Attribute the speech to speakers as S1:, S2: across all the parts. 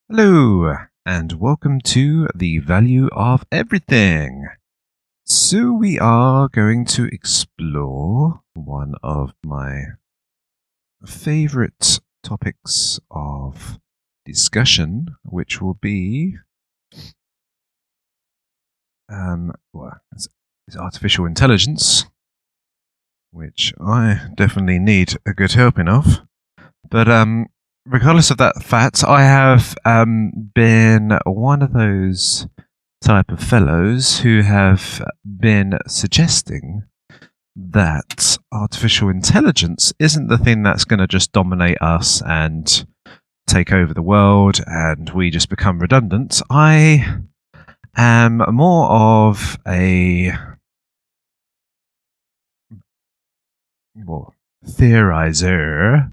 S1: Hello, and welcome to The Value of Everything. So, we are going to explore one of my favorite topics of discussion, which will be is artificial intelligence, which I definitely need a good helping of. But regardless of that fact, I have been one of those type of fellows who have been suggesting that artificial intelligence isn't the thing that's going to just dominate us and take over the world and we just become redundant. I am more of a theorizer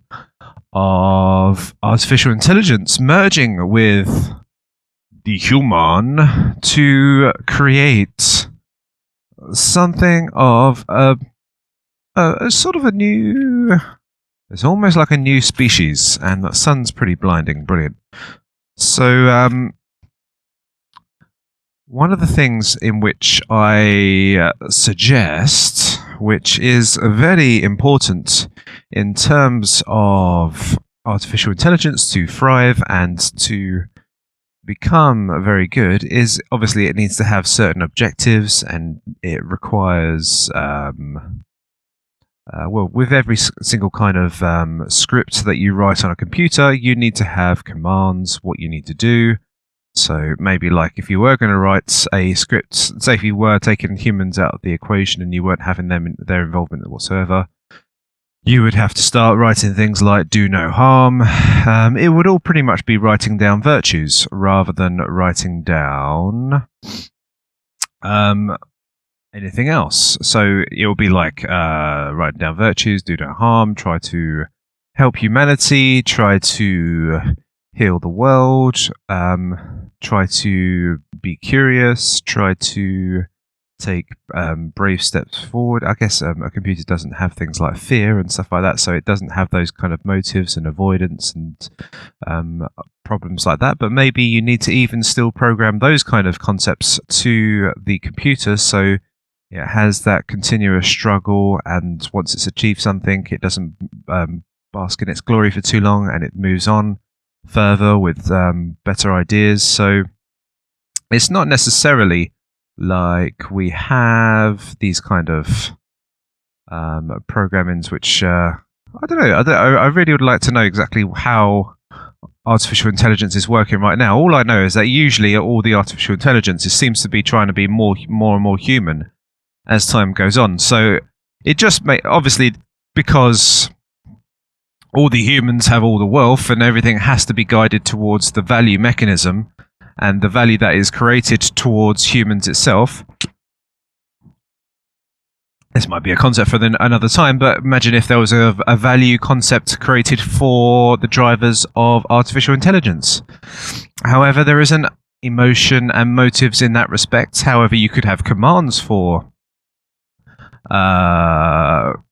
S1: of artificial intelligence merging with the human to create something of a sort of a new. It's almost like a new species, and that sun's pretty blinding, brilliant. So, one of the things in which I suggest, which is very important in terms of artificial intelligence to thrive and to become very good, is obviously it needs to have certain objectives, and it requires with every single kind of script that you write on a computer, you need to have commands, what you need to do. So maybe like if you were going to write a script, say if you were taking humans out of the equation and you weren't having their involvement whatsoever, you would have to start writing things like do no harm. It would all pretty much be writing down virtues rather than writing down anything else. So it will be like writing down virtues, do no harm, try to help humanity, try to heal the world, try to be curious, try to take brave steps forward. I guess a computer doesn't have things like fear and stuff like that, so it doesn't have those kind of motives and avoidance and problems like that. But maybe you need to even still program those kind of concepts to the computer, so it has that continuous struggle, and once it's achieved something, it doesn't bask in its glory for too long, and it moves on further with better ideas. So it's not necessarily like we have these kind of programmings which I don't know. I really would like to know exactly how artificial intelligence is working right now. All I know is that usually all the artificial intelligence seems to be trying to be more and more human as time goes on. So it just obviously, because all the humans have all the wealth and everything has to be guided towards the value mechanism and the value that is created towards humans itself. This might be a concept for another time, but imagine if there was a value concept created for the drivers of artificial intelligence. However, there isn't emotion and motives in that respect. However, you could have commands for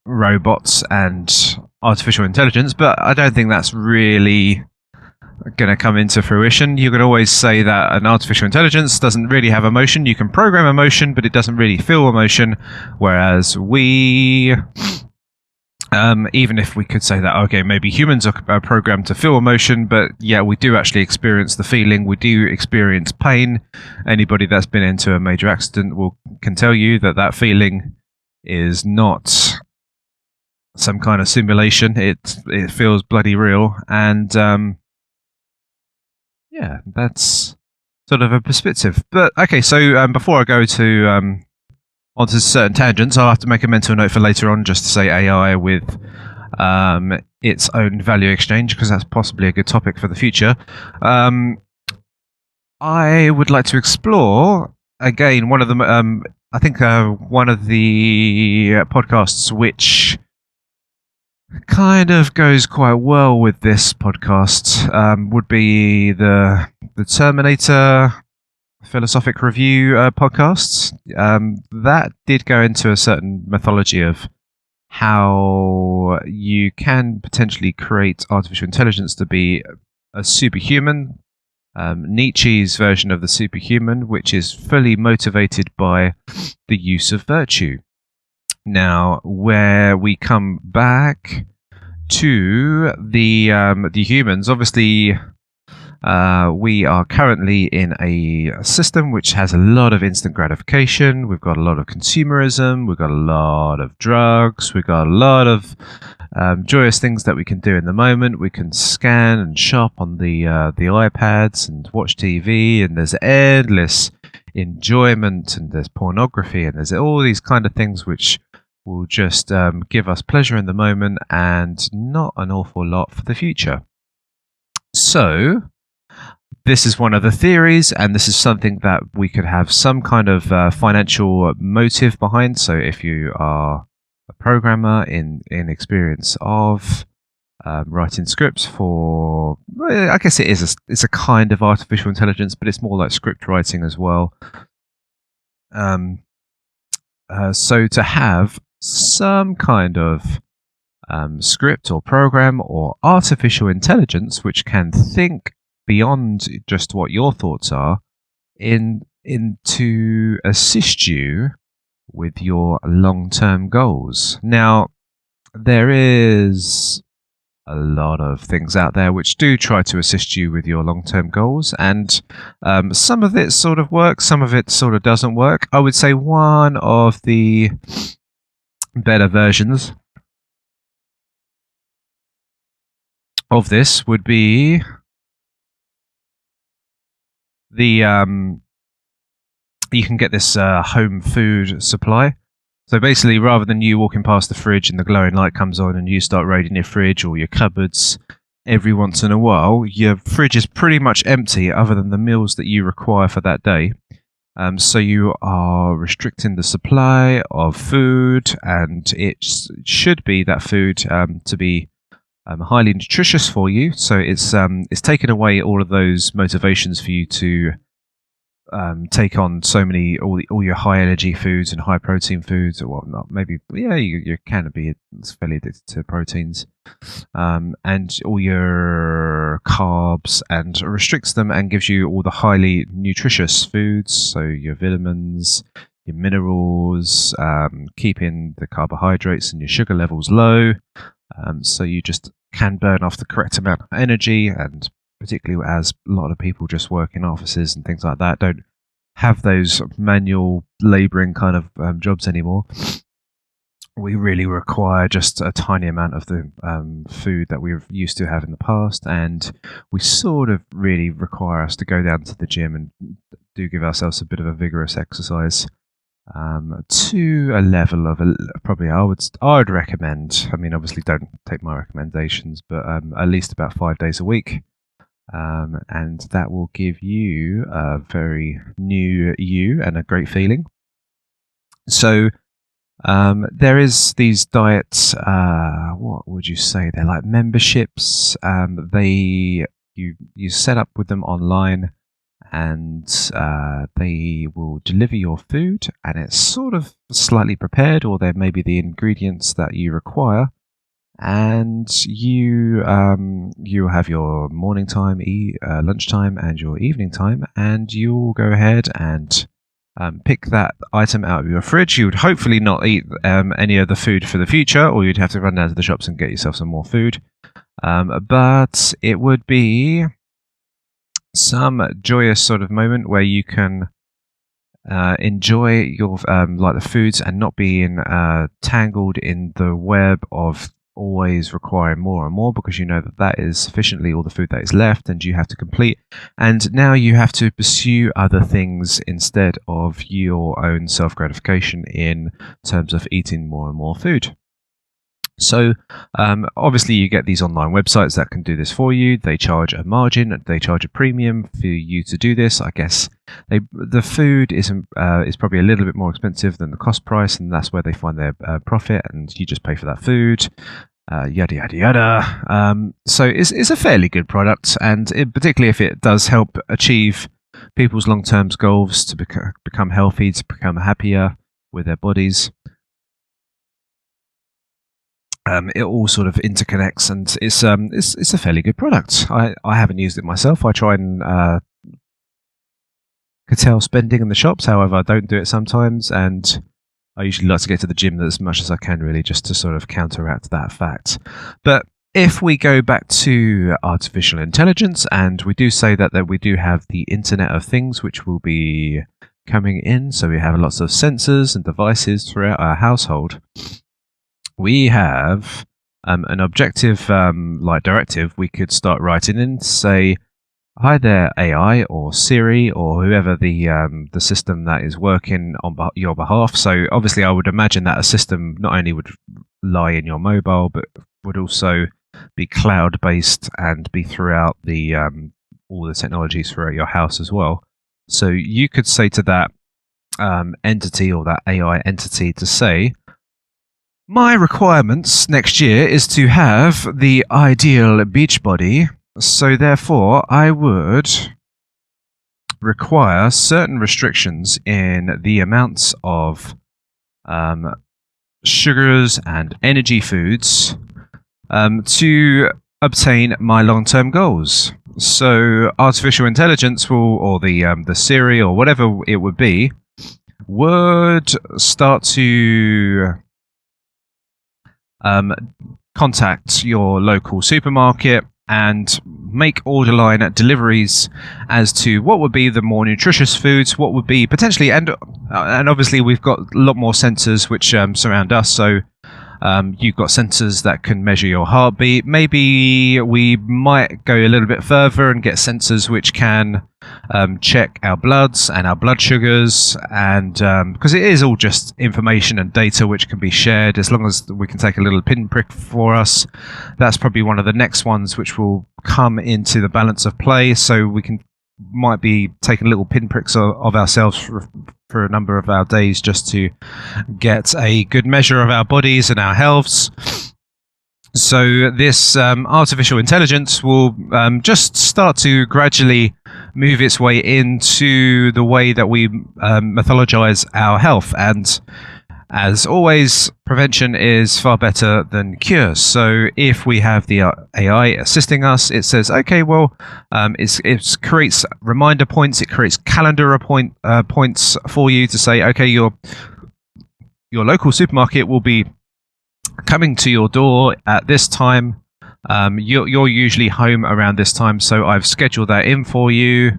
S1: robots and artificial intelligence, but I don't think that's really going to come into fruition. You can always say that an artificial intelligence doesn't really have emotion. You can program emotion, but it doesn't really feel emotion, whereas we, even if we could say that, okay, maybe humans are programmed to feel emotion, but yeah, we do actually experience the feeling. We do experience pain. Anybody that's been into a major accident can tell you that feeling is not some kind of simulation. It feels bloody real, and yeah, that's sort of a perspective. But okay, so before I go to onto certain tangents, I'll have to make a mental note for later on, just to say AI with its own value exchange, because that's possibly a good topic for the future. I would like to explore again one of the I think one of the podcasts which kind of goes quite well with this podcast would be the Terminator philosophic review podcasts. That did go into a certain mythology of how you can potentially create artificial intelligence to be a superhuman, Nietzsche's version of the superhuman, which is fully motivated by the use of virtue. Now, where we come back to the humans, obviously, we are currently in a system which has a lot of instant gratification. We've got a lot of consumerism. We've got a lot of drugs. We've got a lot of joyous things that we can do in the moment. We can scan and shop on the iPads and watch TV, and there's endless enjoyment, and there's pornography, and there's all these kind of things which will just give us pleasure in the moment and not an awful lot for the future. So this is one of the theories, and this is something that we could have some kind of financial motive behind. So if you are a programmer in experience of writing scripts for, I guess it's a kind of artificial intelligence, but it's more like script writing as well. So to have some kind of script or program or artificial intelligence which can think beyond just what your thoughts are in to assist you with your long-term goals. Now, there is a lot of things out there which do try to assist you with your long-term goals, and some of it sort of works, some of it sort of doesn't work. I would say one of the better versions of this would be the you can get this home food supply. So basically, rather than you walking past the fridge and the glowing light comes on and you start raiding your fridge or your cupboards every once in a while, your fridge is pretty much empty other than the meals that you require for that day. So you are restricting the supply of food, and it should be that food to be highly nutritious for you. So it's taken away all of those motivations for you to take on so many all your high energy foods and high protein foods or whatnot. Maybe you can be fairly addicted to proteins and all your carbs, and restricts them and gives you all the highly nutritious foods. So your vitamins, your minerals, keeping the carbohydrates and your sugar levels low. So you just can burn off the correct amount of energy, and particularly as a lot of people just work in offices and things like that, don't have those manual labouring kind of jobs anymore. We really require just a tiny amount of the food that we used to have in the past, and we sort of really require us to go down to the gym and do give ourselves a bit of a vigorous exercise. To a level of probably I would recommend, I mean obviously don't take my recommendations, but at least about 5 days a week, and that will give you a very new you and a great feeling. So there is these diets, what would you say, they're like memberships. You set up with them online, and they will deliver your food, and it's sort of slightly prepared, or there may be the ingredients that you require, and you have your morning time, lunchtime, and your evening time, and you'll go ahead and pick that item out of your fridge. You would hopefully not eat any of the food for the future, or you'd have to run down to the shops and get yourself some more food, but it would be some joyous sort of moment where you can enjoy your like the foods and not being tangled in the web of always requiring more and more, because you know that is sufficiently all the food that is left and you have to complete, and now you have to pursue other things instead of your own self-gratification in terms of eating more and more food. So obviously you get these online websites that can do this for you. They charge a margin, they charge a premium for you to do this. I guess the food is probably a little bit more expensive than the cost price, and that's where they find their profit, and you just pay for that food. Yada yada yada. So it's a fairly good product, and particularly if it does help achieve people's long-term goals to become healthy, to become happier with their bodies. it all sort of interconnects, and it's a fairly good product. I haven't used it myself. I try and curtail spending in the shops. However, I don't do it sometimes, and I usually like to get to the gym as much as I can, really, just to sort of counteract that fact. But if we go back to artificial intelligence, and we do say that we do have the Internet of Things, which will be coming in, so we have lots of sensors and devices throughout our household. We have an objective like directive we could start writing in to say, "Hi there, AI or Siri or whoever the system that is working on your behalf." So obviously, I would imagine that a system not only would lie in your mobile, but would also be cloud-based and be throughout the all the technologies throughout your house as well. So you could say to that entity or that AI entity to say, "My requirements next year is to have the ideal beach body. So therefore, I would require certain restrictions in the amounts of sugars and energy foods to obtain my long-term goals." So artificial intelligence will, or the Siri or whatever it would be, would start to contact your local supermarket and make order line deliveries as to what would be the more nutritious foods, what would be potentially, and obviously we've got a lot more sensors which surround us. So you've got sensors that can measure your heartbeat. Maybe we might go a little bit further and get sensors which can check our bloods and our blood sugars, and because it is all just information and data which can be shared, as long as we can take a little pinprick for us. That's probably one of the next ones which will come into the balance of play, so we might be taking little pinpricks of ourselves for a number of our days just to get a good measure of our bodies and our healths. So this artificial intelligence will just start to gradually move its way into the way that we mythologize our health. And as always, prevention is far better than cure. So if we have the AI assisting us, it says, okay, well, it creates reminder points, it creates calendar points for you to say, okay, your local supermarket will be coming to your door at this time. You're usually home around this time, so I've scheduled that in for you.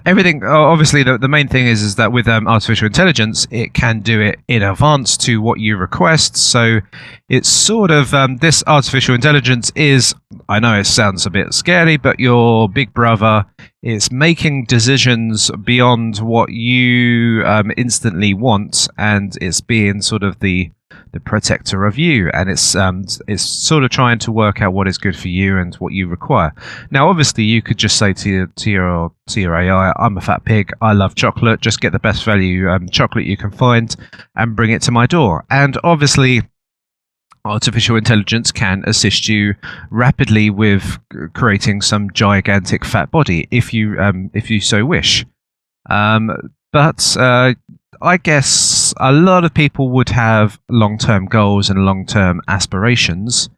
S1: Everything, obviously, the main thing is that with artificial intelligence, it can do it in advance to what you request. So it's sort of this artificial intelligence is, I know it sounds a bit scary, but your big brother is making decisions beyond what you instantly want, and it's being sort of the protector of you, and it's sort of trying to work out what is good for you and what you require. Now, obviously, you could just say to your AI, "I'm a fat pig. I love chocolate. Just get the best value chocolate you can find and bring it to my door." And obviously, artificial intelligence can assist you rapidly with creating some gigantic fat body if you so wish. But I guess a lot of people would have long-term goals and long-term aspirations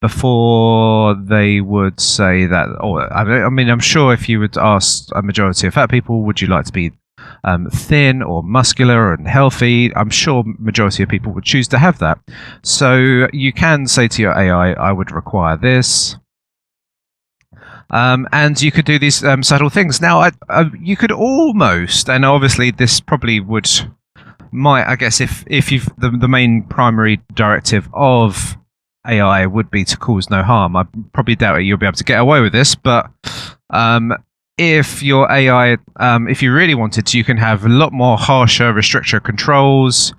S1: before they would say that. Or I mean, I'm sure if you would ask a majority of fat people, would you like to be thin or muscular and healthy? I'm sure majority of people would choose to have that. So you can say to your AI, "I would require this." And you could do these subtle things. Now, you could almost, and obviously this probably I guess if you've the main primary directive of AI would be to cause no harm. I probably doubt you'll be able to get away with this, but if your AI, if you really wanted to, you can have a lot more harsher restrictor controls.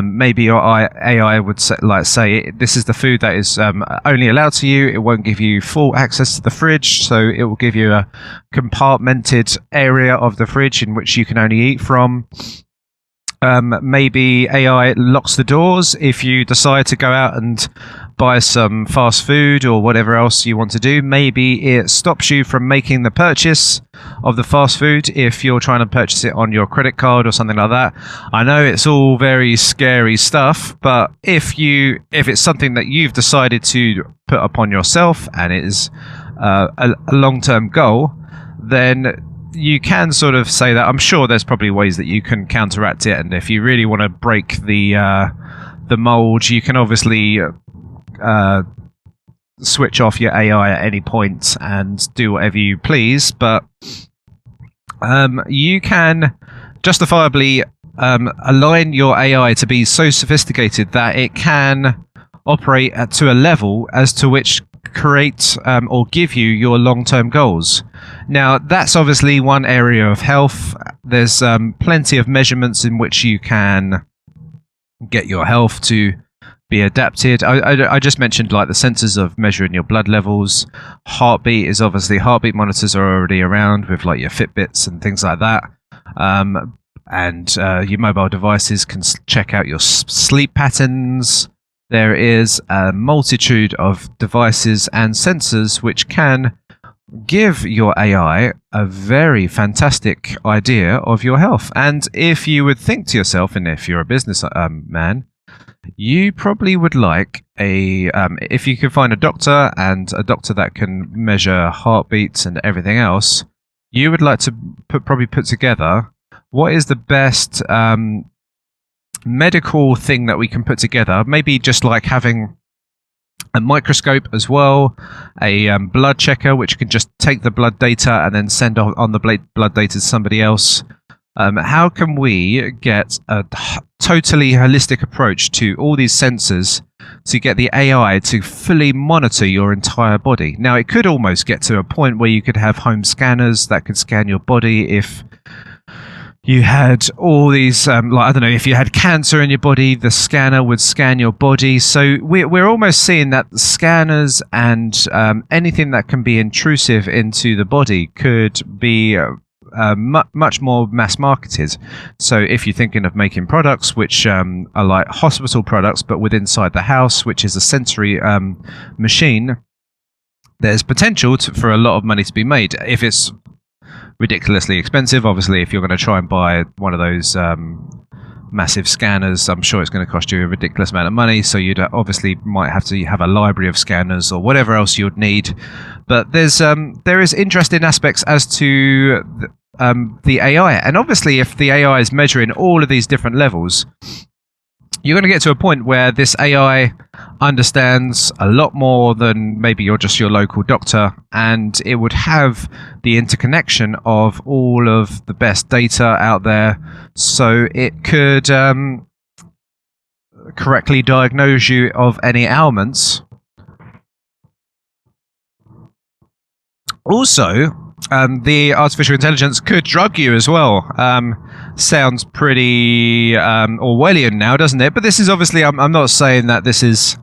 S1: Maybe your AI would say, this is the food that is only allowed to you. It won't give you full access to the fridge, so it will give you a compartmented area of the fridge in which you can only eat from. Maybe AI locks the doors if you decide to go out and buy some fast food or whatever else you want to do. Maybe it stops you from making the purchase of the fast food if you're trying to purchase it on your credit card or something like that. I know it's all very scary stuff, but if it's something that you've decided to put upon yourself and it is a long-term goal, then you can sort of say that. I'm sure there's probably ways that you can counteract it, and if you really want to break the mold, you can obviously switch off your AI at any point and do whatever you please, but you can justifiably align your AI to be so sophisticated that it can operate to a level as to which create or give you your long-term goals. Now, that's obviously one area of health. There's plenty of measurements in which you can get your health to be adapted. I just mentioned like the sensors of measuring your blood levels. Heartbeat is obviously, heartbeat monitors are already around with like your Fitbits and things like that. And your mobile devices can check out your sleep patterns. There is a multitude of devices and sensors which can give your AI a very fantastic idea of your health. And if you would think to yourself, and if you're a business man, you probably would like if you could find a doctor, and a doctor that can measure heartbeats and everything else, you would like to probably put together what is the best medical thing that we can put together. Maybe just like having a microscope as well, a blood checker which can just take the blood data and then send on the blood data to somebody else. How can we get a totally holistic approach to all these sensors to get the AI to fully monitor your entire body? Now, it could almost get to a point where you could have home scanners that could scan your body if you had all these, like, I don't know, if you had cancer in your body, the scanner would scan your body. So we're almost seeing that the scanners and anything that can be intrusive into the body could be much more mass marketed. So if you're thinking of making products which are like hospital products, but with inside the house, which is a sensory machine, there's potential for a lot of money to be made. If it's ridiculously expensive, obviously, if you're going to try and buy one of those massive scanners, I'm sure it's going to cost you a ridiculous amount of money. So you'd obviously might have to have a library of scanners or whatever else you'd need. But there is interesting aspects as to the AI, and obviously, if the AI is measuring all of these different levels, you're going to get to a point where this AI understands a lot more than maybe you're just your local doctor, and it would have the interconnection of all of the best data out there, so it could correctly diagnose you of any ailments. Also, the artificial intelligence could drug you as well. Sounds pretty Orwellian now, doesn't it? But this is obviously, I'm not saying that this is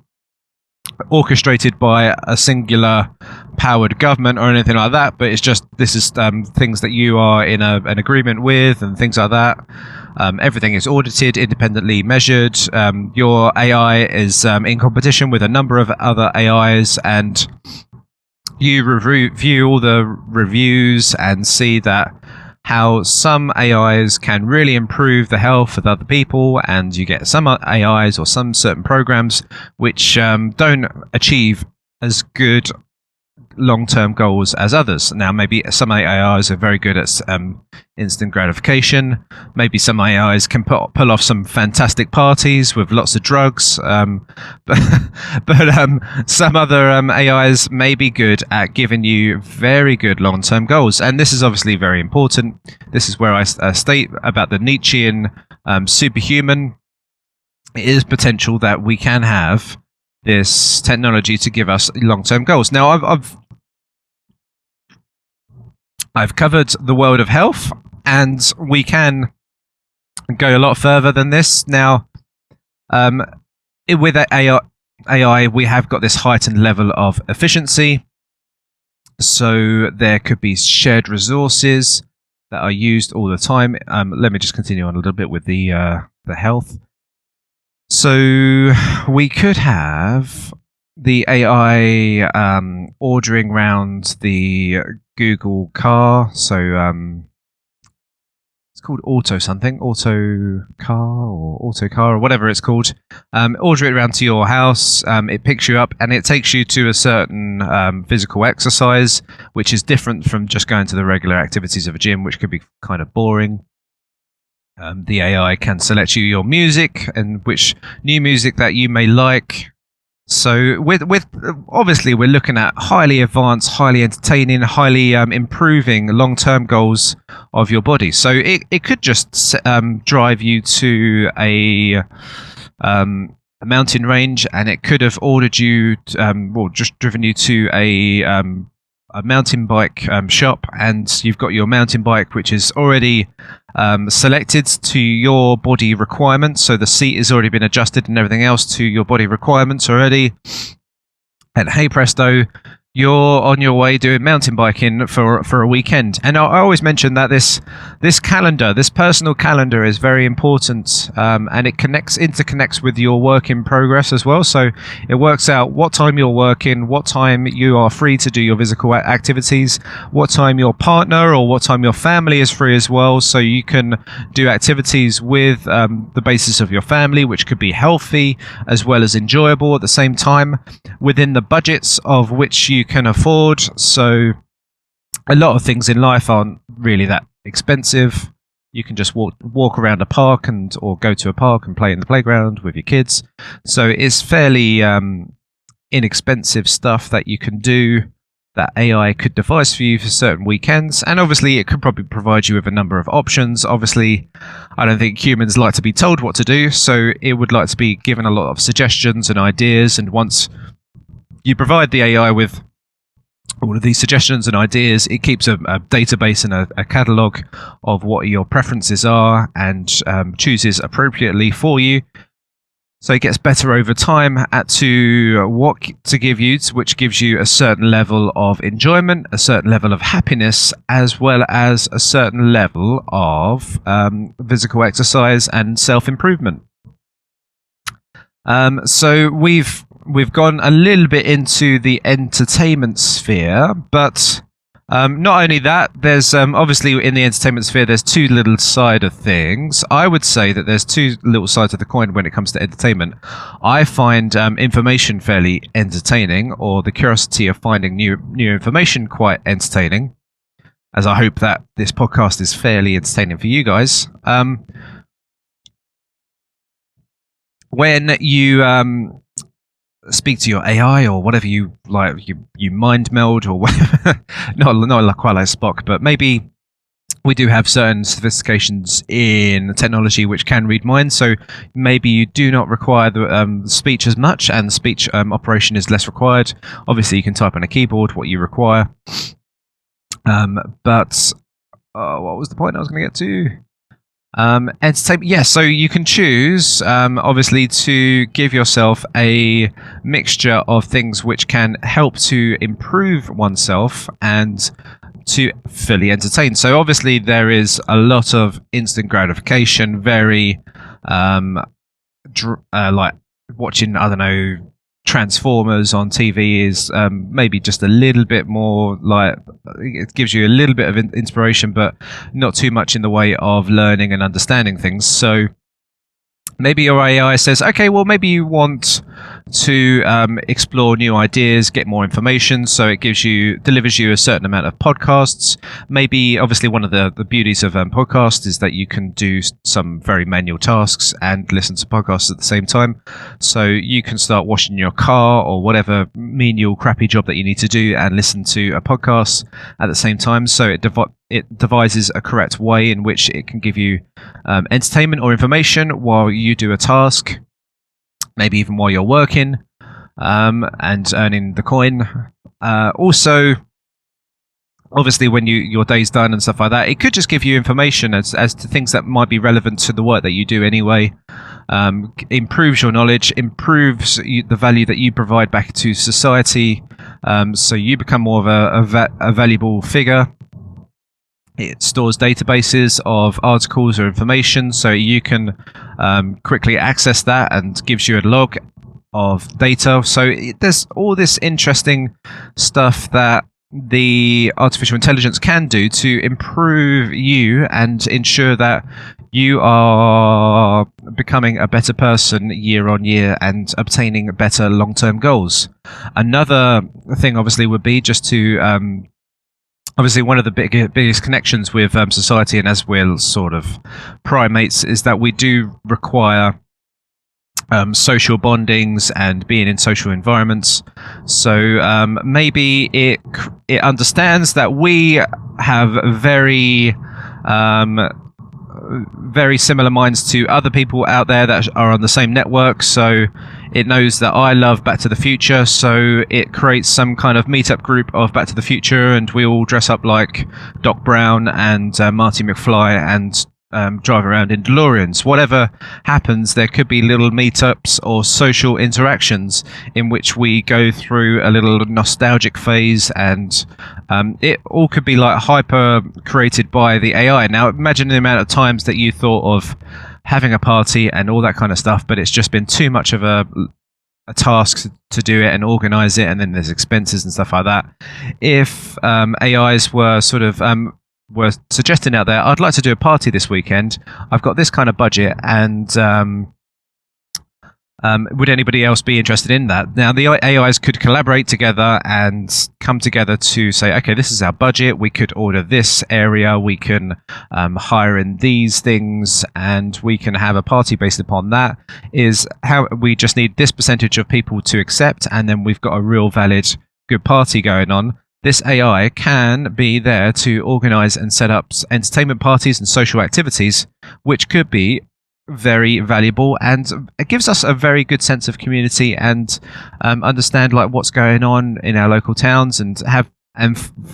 S1: orchestrated by a singular powered government or anything like that, but it's just, this is things that you are in an agreement with and things like that. Everything is audited, independently measured. Your AI is in competition with a number of other AIs, and you review all the reviews and see that how some AIs can really improve the health of other people, and you get some AIs or some certain programs which don't achieve as good long-term goals as others. Now, maybe some AIs are very good at instant gratification. Maybe some AIs can pull off some fantastic parties with lots of drugs. But some other AIs may be good at giving you very good long-term goals. And this is obviously very important. This is where I state about the Nietzschean superhuman. It is potential that we can have this technology to give us long-term goals. Now, I've covered the world of health, and we can go a lot further than this. Now, with AI, we have got this heightened level of efficiency. So there could be shared resources that are used all the time. Let me just continue on a little bit with the health. So we could have the AI ordering round the Google car. So it's called auto car or whatever it's called. Order it around to your house. It picks you up and it takes you to a certain physical exercise, which is different from just going to the regular activities of a gym, which could be kind of boring. The AI can select you your music and which new music that you may like. So with obviously we're looking at highly advanced, highly entertaining, highly improving long-term goals of your body. So it could just drive you to a mountain range, and it could have ordered you just driven you to a mountain bike shop, and you've got your mountain bike which is already selected to your body requirements, so the seat has already been adjusted and everything else to your body requirements already, and hey presto, you're on your way doing mountain biking for a weekend. And I always mention that this calendar, this personal calendar, is very important, and it interconnects with your work in progress as well. So it works out what time you're working, what time you are free to do your physical activities, what time your partner or what time your family is free as well. So you can do activities with the basis of your family, which could be healthy as well as enjoyable at the same time, within the budgets of which you can afford. So a lot of things in life aren't really that expensive. You can just walk around a park or go to a park and play in the playground with your kids. So it's fairly inexpensive stuff that you can do, that AI could devise for you for certain weekends. And obviously it could probably provide you with a number of options. Obviously I don't think humans like to be told what to do, so it would like to be given a lot of suggestions and ideas. And once you provide the AI with all of these suggestions and ideas, it keeps a database and a catalogue of what your preferences are, and chooses appropriately for you. So it gets better over time to what to give you, which gives you a certain level of enjoyment, a certain level of happiness, as well as a certain level of physical exercise and self-improvement. So we've gone a little bit into the entertainment sphere, but not only that, there's obviously in the entertainment sphere there's two little sides of things. I would say that there's two little sides of the coin when it comes to entertainment. I find information fairly entertaining, or the curiosity of finding new information quite entertaining, as I hope that this podcast is fairly entertaining for you guys. When you speak to your AI or whatever you like, you mind meld or whatever. not quite like Spock, but maybe we do have certain sophistications in technology which can read minds. So maybe you do not require the speech as much, and speech operation is less required. Obviously, you can type on a keyboard what you require. But what was the point I was going to get to? Entertainment. Yeah, so you can choose, obviously, to give yourself a mixture of things which can help to improve oneself and to fully entertain. So obviously there is a lot of instant gratification, very like watching, I don't know, Transformers on TV is maybe just a little bit more like, it gives you a little bit of inspiration, but not too much in the way of learning and understanding things. So maybe your AI says, okay, well, maybe you want to explore new ideas, get more information, so it delivers you a certain amount of podcasts. Maybe, obviously, one of the beauties of podcasts is that you can do some very manual tasks and listen to podcasts at the same time. So you can start washing your car or whatever menial, crappy job that you need to do and listen to a podcast at the same time. So it devises a correct way in which it can give you entertainment or information while you do a task, maybe even while you're working and earning the coin. Also, obviously, when your day's done and stuff like that, it could just give you information as to things that might be relevant to the work that you do anyway. Improves your knowledge, improves the value that you provide back to society, so you become more of a valuable figure. It stores databases of articles or information, so you can quickly access that and gives you a log of data. So there's all this interesting stuff that the artificial intelligence can do to improve you and ensure that you are becoming a better person year on year and obtaining better long-term goals. Another thing obviously would be just to obviously one of the biggest connections with society, and as we're sort of primates, is that we do require social bondings and being in social environments. So maybe it understands that we have very similar minds to other people out there that are on the same network. So it knows that I love Back to the Future, so it creates some kind of meetup group of Back to the Future, and we all dress up like Doc Brown and Marty McFly and drive around in DeLoreans. Whatever happens, there could be little meetups or social interactions in which we go through a little nostalgic phase, and it all could be like hyper created by the AI. Now imagine the amount of times that you thought of having a party and all that kind of stuff, but it's just been too much of a task to do it and organize it, and then there's expenses and stuff like that. If AIs were sort of were suggesting out there, I'd like to do a party this weekend, I've got this kind of budget, and would anybody else be interested in that? Now the AIs could collaborate together and come together to say, okay, this is our budget, we could order this area, we can hire in these things, and we can have a party based upon that. Is how we just need this percentage of people to accept, and then we've got a real valid good party going on. This AI can be there to organize and set up entertainment parties and social activities, which could be very valuable, and it gives us a very good sense of community and understand like what's going on in our local towns, and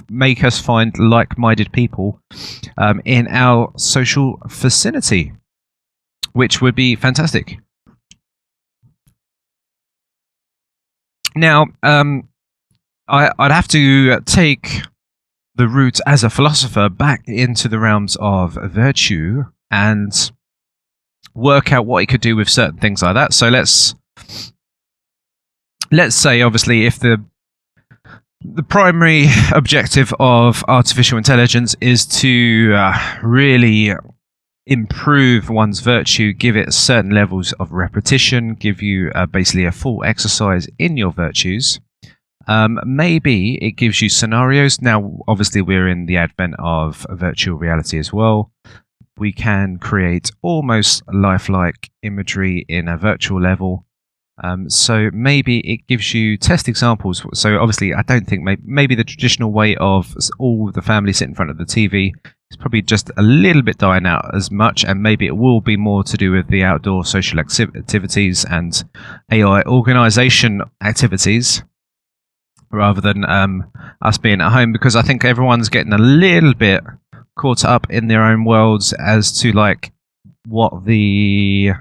S1: make us find like-minded people in our social vicinity, which would be fantastic. Now, I'd have to take the route as a philosopher back into the realms of virtue and work out what it could do with certain things like that. So let's say, obviously, if the primary objective of artificial intelligence is to really improve one's virtue, give it certain levels of repetition, give you basically a full exercise in your virtues. Maybe it gives you scenarios. Now, obviously, we're in the advent of virtual reality as well. We can create almost lifelike imagery in a virtual level. So maybe it gives you test examples. So obviously, I don't think maybe the traditional way of all the family sit in front of the TV is probably just a little bit dying out as much, and maybe it will be more to do with the outdoor social activities and AI organization activities, rather than us being at home, because I think everyone's getting a little bit caught up in their own worlds as to like what the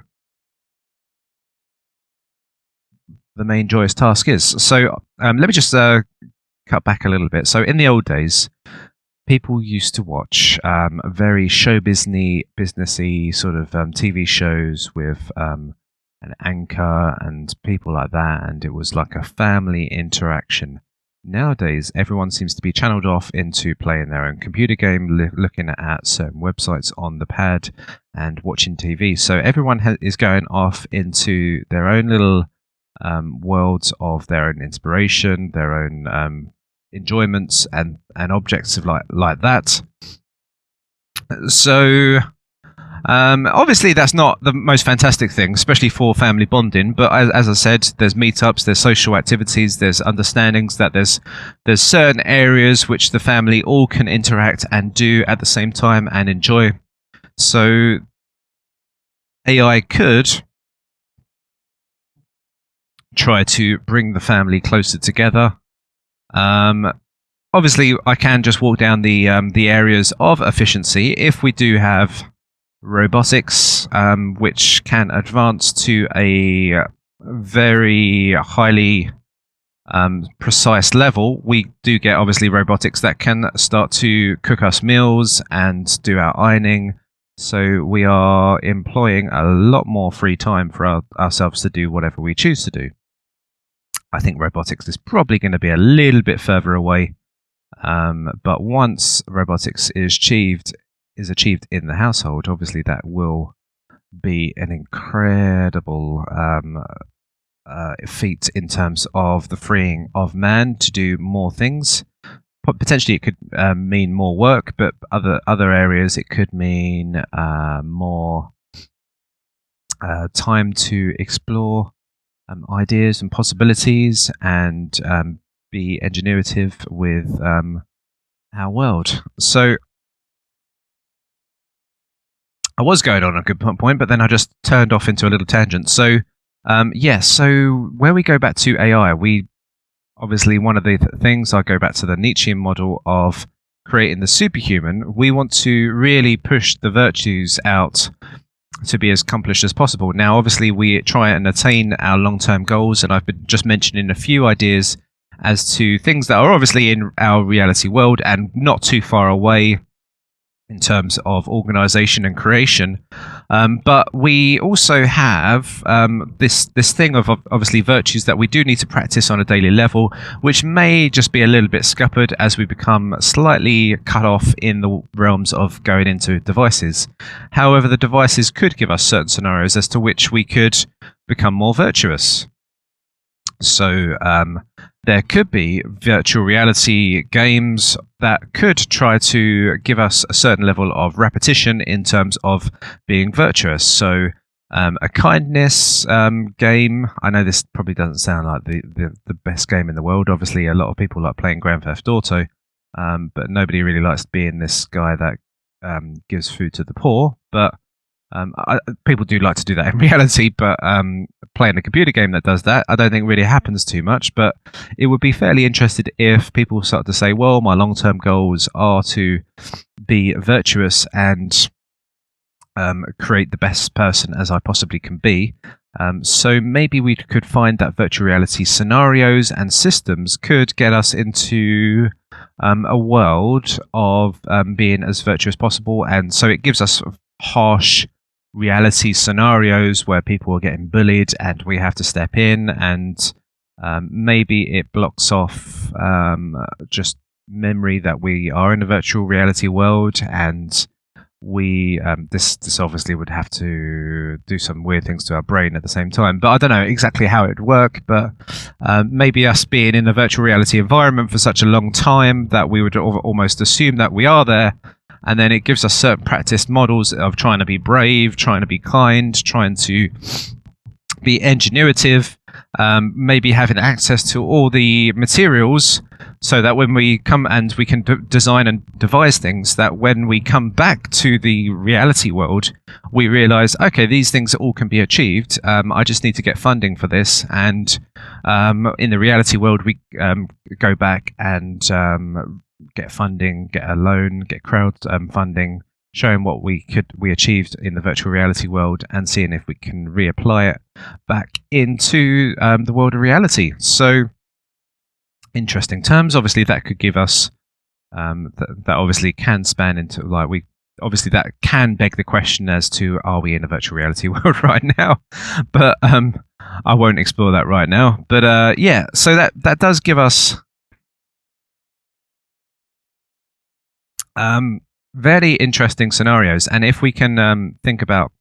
S1: main joyous task is. So let me just cut back a little bit. So in the old days, people used to watch very show businessy sort of TV shows with an anchor and people like that, and it was like a family interaction. Nowadays, everyone seems to be channeled off into playing their own computer game, looking at certain websites on the pad, and watching TV. So everyone is going off into their own little worlds of their own inspiration, their own enjoyments, and objects of like that. So obviously that's not the most fantastic thing, especially for family bonding, but as I said, there's meetups, there's social activities, there's understandings that there's certain areas which the family all can interact and do at the same time and enjoy. So AI could try to bring the family closer together. Obviously I can just walk down the areas of efficiency. If we do have robotics, which can advance to a very highly precise level, we do get obviously robotics that can start to cook us meals and do our ironing. So we are employing a lot more free time for ourselves to do whatever we choose to do. I think robotics is probably going to be a little bit further away. But once robotics is achieved in the household, obviously that will be an incredible feat in terms of the freeing of man to do more things. Potentially, it could mean more work, but other areas it could mean more time to explore ideas and possibilities and be engineerative with our world. So I was going on a good point, but then I just turned off into a little tangent. So so where we go back to AI, we obviously one of the things, I go back to the Nietzschean model of creating the superhuman. We want to really push the virtues out to be as accomplished as possible. Now, obviously, we try and attain our long-term goals, and I've been just mentioning a few ideas as to things that are obviously in our reality world and not too far away in terms of organization and creation. But we also have this thing of obviously virtues that we do need to practice on a daily level, which may just be a little bit scuppered as we become slightly cut off in the realms of going into devices. However, the devices could give us certain scenarios as to which we could become more virtuous. So there could be virtual reality games that could try to give us a certain level of repetition in terms of being virtuous. So a kindness game. I know this probably doesn't sound like the best game in the world. Obviously, a lot of people like playing Grand Theft Auto, but nobody really likes being this guy that gives food to the poor. But people do like to do that in reality, but playing a computer game that does that, I don't think really happens too much. But it would be fairly interested if people start to say, well, my long-term goals are to be virtuous and create the best person as I possibly can be. So maybe we could find that virtual reality scenarios and systems could get us into a world of being as virtuous as possible. And so it gives us harsh reality scenarios where people are getting bullied and we have to step in, and maybe it blocks off just memory that we are in a virtual reality world, and we this obviously would have to do some weird things to our brain at the same time. But I don't know exactly how it would work, but maybe us being in a virtual reality environment for such a long time that we would almost assume that we are there. And then it gives us certain practice models of trying to be brave, trying to be kind, trying to be engineerative, maybe having access to all the materials so that when we come and we can design and devise things, that when we come back to the reality world, we realize, okay, these things all can be achieved. I just need to get funding for this. And in the reality world, we go back and get funding, get a loan, get crowd funding, showing what we achieved in the virtual reality world and seeing if we can reapply it back into the world of reality. So interesting terms. Obviously, that could give us that obviously can span into obviously that can beg the question as to, are we in a virtual reality world right now? But I won't explore that right now. But yeah, so that does give us very interesting scenarios. And if we can think about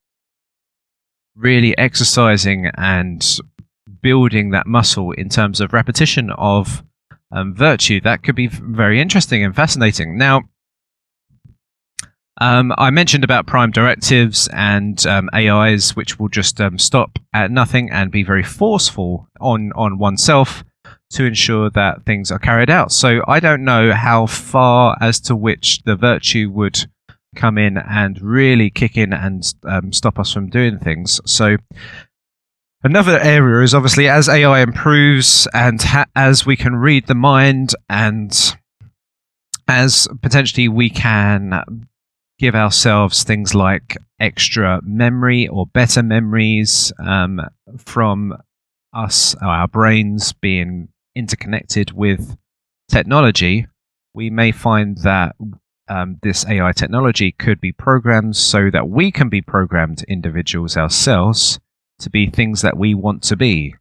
S1: really exercising and building that muscle in terms of repetition of virtue, that could be very interesting and fascinating. Now, I mentioned about prime directives and AIs, which will just stop at nothing and be very forceful on oneself to ensure that things are carried out. So I don't know how far as to which the virtue would come in and really kick in and stop us from doing things. So another area is obviously as AI improves and as we can read the mind, and as potentially we can give ourselves things like extra memory or better memories from us, our brains being interconnected with technology, we may find that this AI technology could be programmed so that we can be programmed individuals ourselves to be things that we want to be.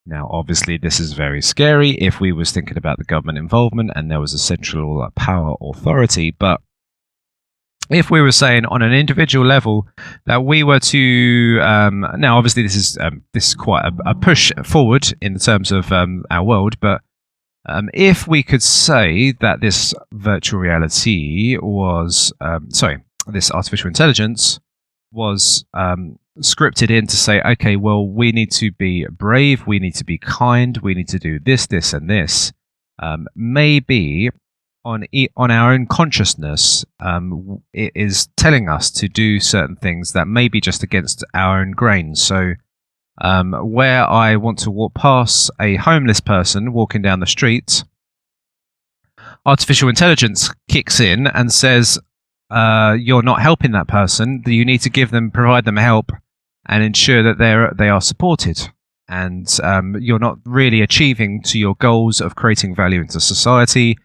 S1: Now, obviously, this is very scary if we was thinking about the government involvement and there was a central power authority. But if we were saying on an individual level that we were to now, obviously, this is quite a push forward in terms of our world, but if we could say that this virtual reality was this artificial intelligence was scripted in to say, okay, well, we need to be brave, we need to be kind, we need to do this, this, and this. Maybe on our own consciousness, it is telling us to do certain things that may be just against our own grain. So, where I want to walk past a homeless person walking down the street, artificial intelligence kicks in and says, you're not helping that person. You need to provide them help and ensure that they are supported. And you're not really achieving to your goals of creating value into society.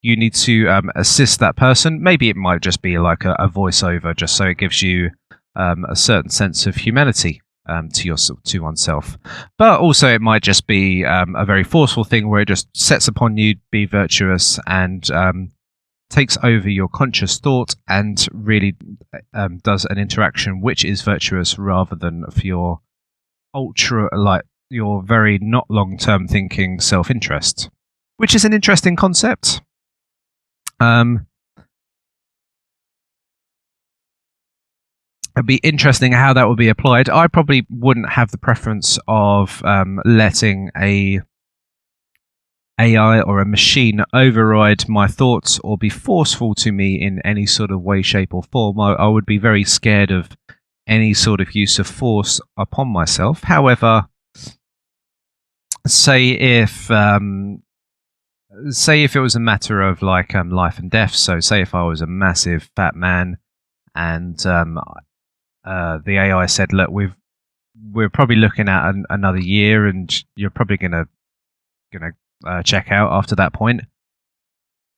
S1: You need to assist that person. Maybe it might just be like a voiceover, just so it gives you a certain sense of humanity to oneself. But also it might just be a very forceful thing where it just sets upon you, be virtuous, and takes over your conscious thought and really does an interaction which is virtuous rather than for your your very not long-term thinking self-interest, which is an interesting concept. It'd be interesting how that would be applied. I probably wouldn't have the preference of letting a AI or a machine override my thoughts or be forceful to me in any sort of way, shape, or form. I would be very scared of any sort of use of force upon myself. However, say if it was a matter of like life and death. So say if I was a massive fat man and the AI said, look, we're probably looking at another year and you're probably gonna check out after that point.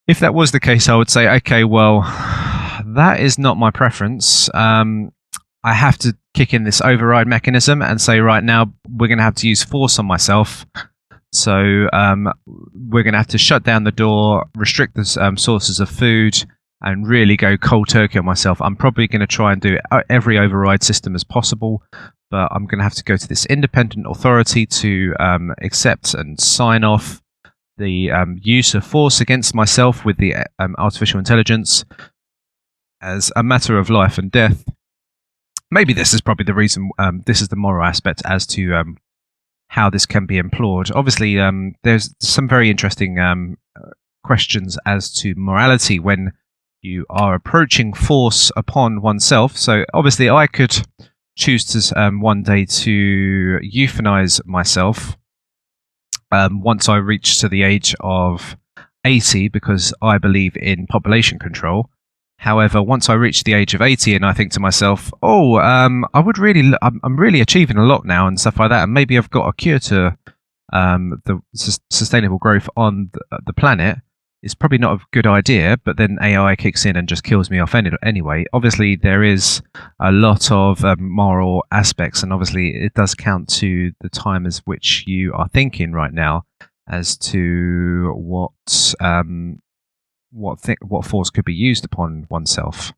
S1: If that was the case, I would say, okay, well, that is not my preference. I have to kick in this override mechanism and say, right now, we're going to have to use force on myself. So we're going to have to shut down the door, restrict the sources of food, and really go cold turkey on myself. I'm probably going to try and do every override system as possible, but I'm going to have to go to this independent authority to accept and sign off the use of force against myself with the artificial intelligence as a matter of life and death. Maybe this is probably the reason, this is the moral aspect as to how this can be employed. Obviously, there's some very interesting questions as to morality when you are approaching force upon oneself. So obviously I could choose to one day to euthanize myself once I reach to the age of 80 because I believe in population control. However, once I reach the age of 80 and I think to myself, I'm really achieving a lot now and stuff like that, and maybe I've got a cure to the sustainable growth on the planet, it's probably not a good idea, but then AI kicks in and just kills me off anyway. Obviously, there is a lot of moral aspects, and obviously it does count to the time as which you are thinking right now as to what force could be used upon oneself.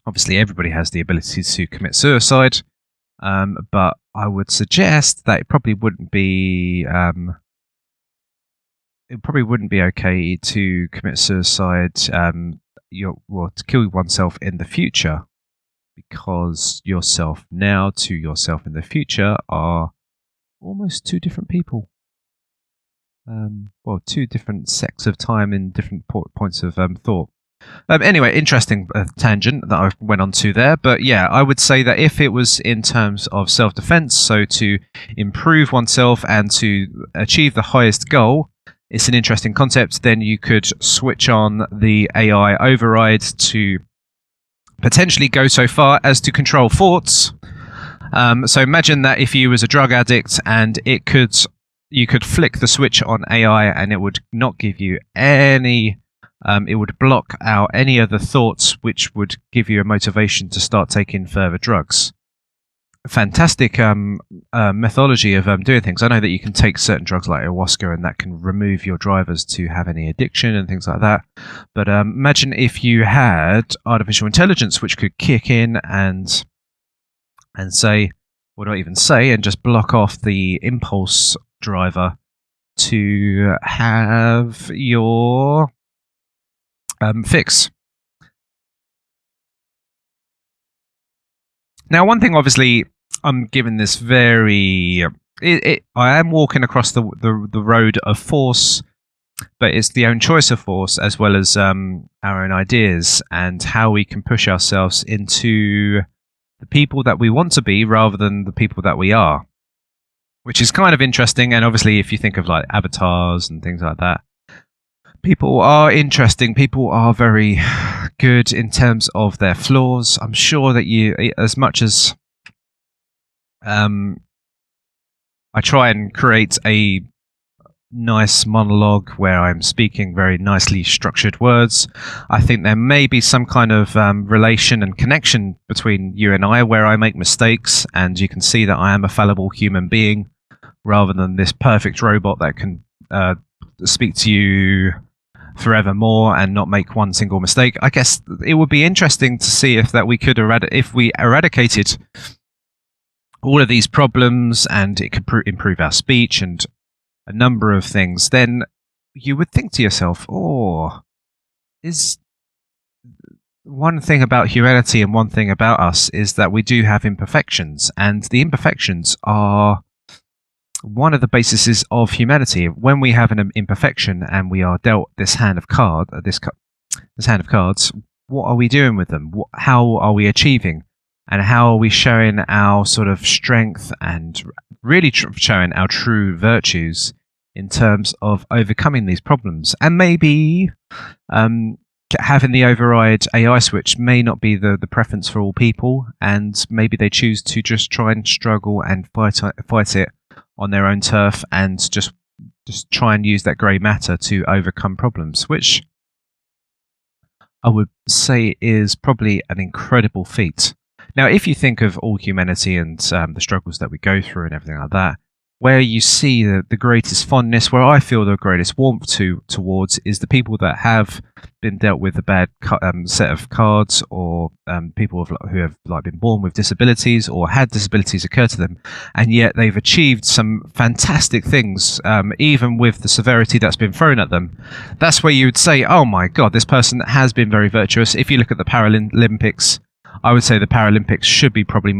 S1: Obviously, everybody has the ability to commit suicide, but I would suggest that it probably wouldn't be okay to commit suicide, to kill oneself in the future, because yourself now to yourself in the future are almost two different people. Two different sects of time in different points of thought. Anyway, interesting tangent that I went on to there. But yeah, I would say that if it was in terms of self-defense, so to improve oneself and to achieve the highest goal, it's an interesting concept. Then you could switch on the AI override to potentially go so far as to control thoughts. So imagine that if you was a drug addict and you could flick the switch on AI and it would not give you any, it would block out any other thoughts which would give you a motivation to start taking further drugs. fantastic methodology of doing things. I know that you can take certain drugs like ayahuasca, and that can remove your drivers to have any addiction and things like that. But imagine if you had artificial intelligence which could kick in and say, or not even say, and just block off the impulse driver to have your fix. Now, one thing, obviously, I'm given this very. I am walking across the road of force, but it's the own choice of force as well as our own ideas and how we can push ourselves into the people that we want to be rather than the people that we are, which is kind of interesting. And obviously, if you think of like avatars and things like that, people are interesting. People are very good in terms of their flaws. I'm sure that you, as much as I try and create a nice monologue where I'm speaking very nicely structured words, I think there may be some kind of relation and connection between you and I where I make mistakes, and you can see that I am a fallible human being rather than this perfect robot that can speak to you forevermore and not make one single mistake. I guess it would be interesting to see if that we could if we eradicated all of these problems and it could improve our speech and a number of things. Then you would think to yourself, "Oh, is one thing about humanity and one thing about us is that we do have imperfections, and the imperfections are one of the bases of humanity. When we have an imperfection and we are dealt this hand of hand of cards, what are we doing with them? How are we achieving? And how are we showing our sort of strength and really showing our true virtues in terms of overcoming these problems? And maybe having the override AI switch may not be the preference for all people, and maybe they choose to just try and struggle and fight it on their own turf and just try and use that grey matter to overcome problems, which I would say is probably an incredible feat. Now, if you think of all humanity and the struggles that we go through and everything like that, where you see the greatest fondness, where I feel the greatest warmth towards, is the people that have been dealt with a bad set of cards, or people who have like been born with disabilities or had disabilities occur to them, and yet they've achieved some fantastic things, even with the severity that's been thrown at them. That's where you would say, "Oh my God, this person has been very virtuous." If you look at the Paralympics, I would say the Paralympics should be probably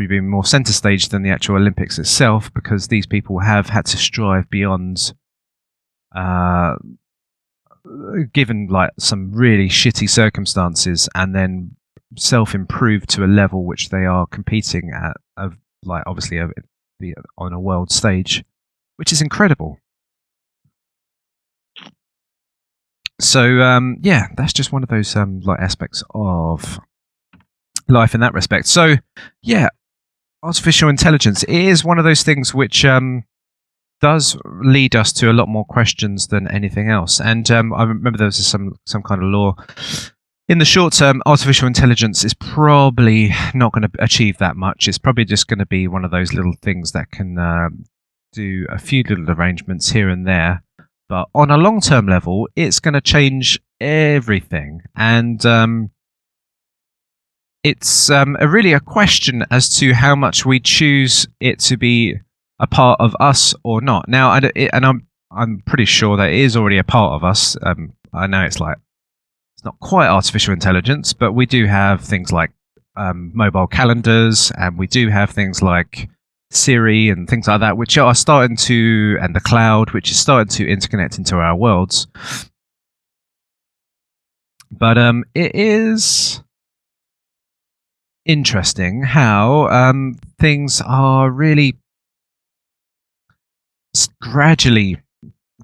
S1: being more centre stage than the actual Olympics itself, because these people have had to strive beyond, given like some really shitty circumstances, and then self-improve to a level which they are competing at, like obviously on a world stage, which is incredible. So yeah, that's just one of those like aspects of life in that respect. So yeah, artificial intelligence is one of those things which does lead us to a lot more questions than anything else. And I remember there was some kind of law. In the short term, artificial intelligence is probably not going to achieve that much. It's probably just going to be one of those little things that can do a few little arrangements here and there. But on a long-term level, it's going to change everything. And it's really a question as to how much we choose it to be a part of us or not. Now, I'm pretty sure that it is already a part of us. I know it's not quite artificial intelligence, but we do have things like mobile calendars, and we do have things like Siri and things like that, which are starting to, and the cloud, which is starting to interconnect into our worlds. But it is interesting how things are really gradually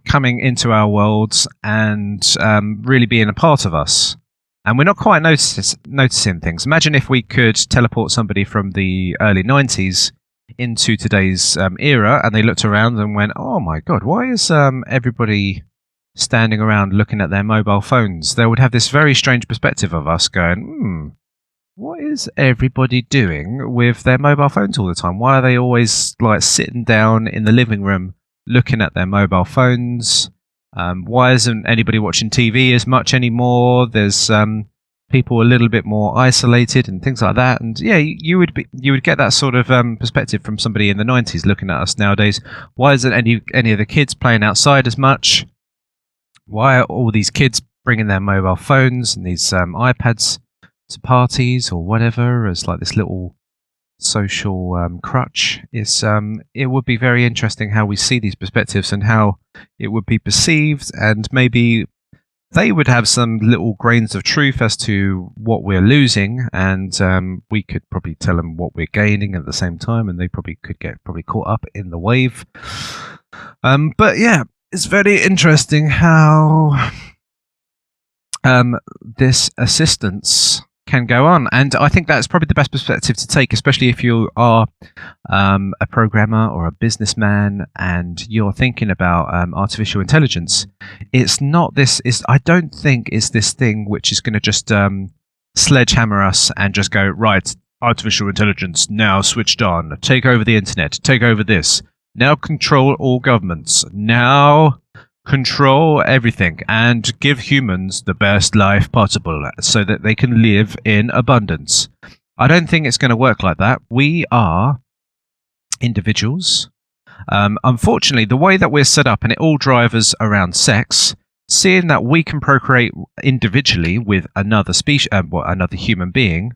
S1: coming into our worlds and really being a part of us. And we're not quite noticing things. Imagine if we could teleport somebody from the early 90s into today's era, and they looked around and went, "Oh my God, why is everybody standing around looking at their mobile phones?" They would have this very strange perspective of us going, what is everybody doing with their mobile phones all the time? Why are they always like sitting down in the living room looking at their mobile phones? Why isn't anybody watching TV as much anymore? There's people a little bit more isolated and things like that. And yeah, you would get that sort of perspective from somebody in the 90s looking at us nowadays. Why isn't any of the kids playing outside as much? Why are all these kids bringing their mobile phones and these iPads to parties or whatever as like this little social crutch? It would be very interesting how we see these perspectives and how it would be perceived, and maybe they would have some little grains of truth as to what we're losing, and we could probably tell them what we're gaining at the same time, and they probably could get caught up in the wave. But yeah, it's very interesting how this assistance can go on, and I think that's probably the best perspective to take, especially if you are a programmer or a businessman and you're thinking about artificial intelligence. It's not this. I don't think it's this thing which is going to just sledgehammer us and just go, right, artificial intelligence now switched on, take over the internet, take over this, now control all governments, now control everything and give humans the best life possible so that they can live in abundance. I don't think it's going to work like that. We are individuals. Unfortunately, the way that we're set up, and it all drives us around sex, seeing that we can procreate individually with another species, another human being,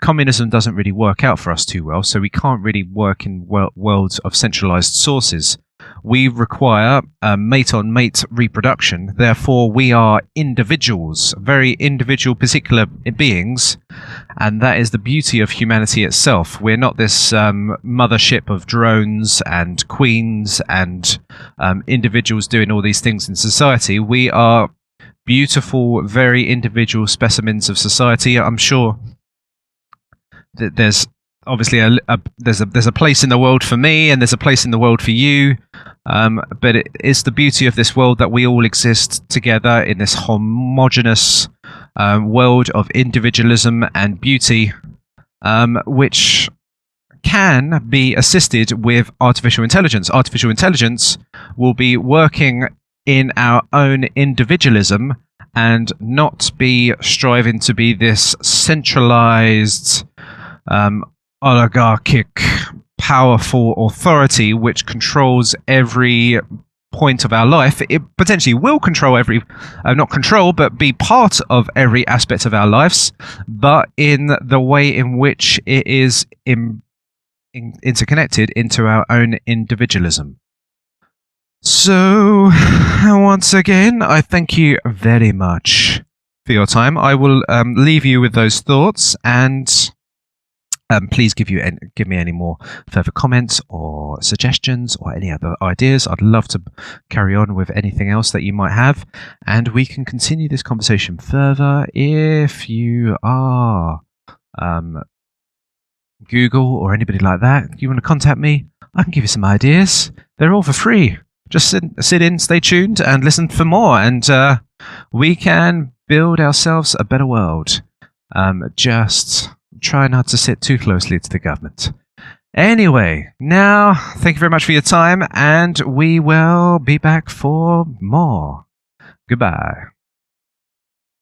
S1: communism doesn't really work out for us too well, so we can't really work in worlds of centralized sources. We require mate-on-mate reproduction. Therefore, we are individuals, very individual, particular beings, and that is the beauty of humanity itself. We're not this mothership of drones and queens and individuals doing all these things in society. We are beautiful, very individual specimens of society. I'm sure that there's obviously there's a place in the world for me, and there's a place in the world for you. But it is the beauty of this world that we all exist together in this homogeneous world of individualism and beauty, which can be assisted with artificial intelligence. Artificial intelligence will be working in our own individualism and not be striving to be this centralized, oligarchic, powerful authority which controls every point of our life. It potentially will control not control, but be part of every aspect of our lives, but in the way in which it is interconnected into our own individualism. So, once again, I thank you very much for your time. I will leave you with those thoughts, and please give me any more further comments or suggestions or any other ideas. I'd love to carry on with anything else that you might have, and we can continue this conversation further. If you are Google or anybody like that, you want to contact me, I can give you some ideas. They're all for free. Just sit in, stay tuned, and listen for more, and we can build ourselves a better world. Just try not to sit too closely to the government. Anyway, now, thank you very much for your time, and we will be back for more. Goodbye.